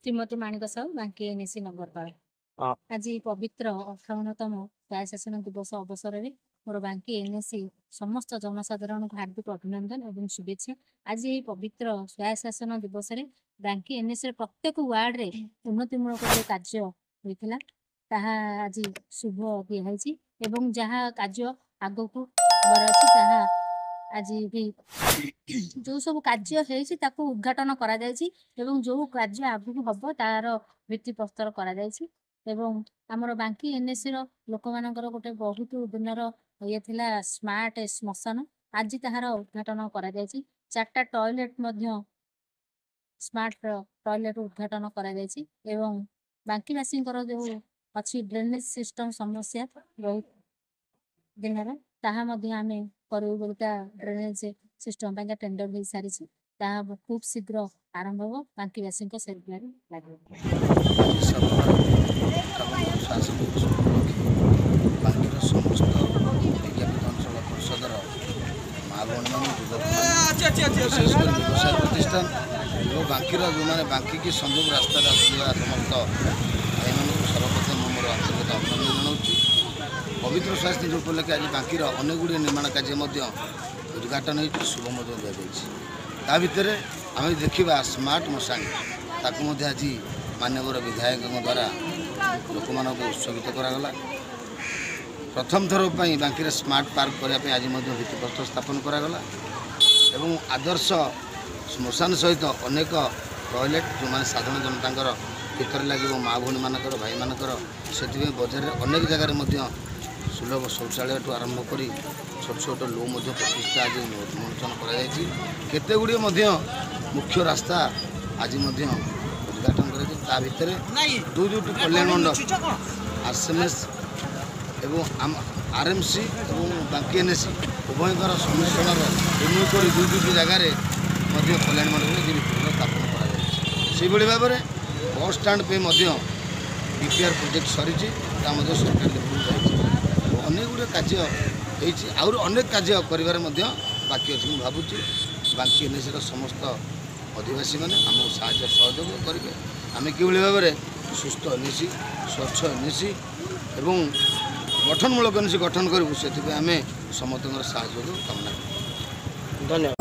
श्रीमती माणिक साहू बांकी एनएसी नगरपाल। आज पवित्र 58तम स्वायत्त दिवस अवसर में मोर बांकी एनएसी समस्त जनसाधारण को हार्दिक अभिनंदन और शुभेच्छा। आज ये पवित्र स्वायत्त दिवस में बांकी एनएसी प्रत्येक वार्ड रे उन्नतिमूलक जो कार्य होता ताहा आज शुभ दिखाई एवं जहाँ कार्य आग को अच्छी आज भी जो सब कार्य है उद्घाटन करा एवं जो कार्य आगु हम तार भित्ति प्रस्तर करा आमर बांकी एनएसी लोक मानकर गोटे बहुत दिनर ये थिला स्मार्ट श्मशान आज ताहार उद्घाटन करा 4टा टॉयलेट स्मार्ट टॉयलेट उद्घाटन करा एवं बांकीवासी जो अच्छी ड्रेनेज सिस्टम समस्या बहुत दिन ताहा आमे करू बोलता ड्रेनेज सिस्टम टेंडर हो सारी खूब शीघ्र आरंभ हो बांकीवासी प्रतिष्ठान बांकीर जो मैंने बांकी की संजोग रास्ता समस्त भाई सर्वप्रथम मोर अंतर्गत अभिनंदन जनाऊँ। पवित्र स्वास्थ्य निज उपलक्षे आज बांकीर अनेक गुड़िया निर्माण कार्य उद्घाटन हो शुभ ता भितर आम देखा स्मार्ट मशान ताकू आज माननीय विधायक द्वारा लोक मान उत्सर्गित करागला। प्रथम थर बांकी स्मार्ट पार्क करने आज भित्तिप्रस्तर स्थापन करागला एवं आदर्श श्मशान सहित अनेक टॉयलेट जो मैंने साधारण जनता हितर लगे माँ भौणी मानकर भाई मानकर से बजार में अनेक जगह सुलभ शौचालय ठूँ आरंभ कर छोट छोट लो प्रतिष्ठा आज उन्मोचन करते गुड़े मुख्य रास्ता आज उद्घाटन कर दुईटी कल्याण मंडप आरसीएमएस एवं आरएमसी और बांकी एनएसी उभयर सम्मिश्रण रिन्यू कर दुईटी जगार कल्याण मंडप स्थापन कर भाव में बस स्टाण्ड पे डीपीआर प्रोजेक्ट सरी सरकार देखा अनेक गुड़े कार्य आउर अनेक कार्य कर बाकी अच्छे मुझे भावुँ बांकी एनएसी समस्त अधिवासी मैंने आमको साहाय्य सहयोग करेंगे आम कि भाव में सुस्थ एनएसी स्वच्छ एनएसी एवं गठनमूलक एनएसी गठन करूँ से आम समस्त सहयोग कामना। धन्यवाद।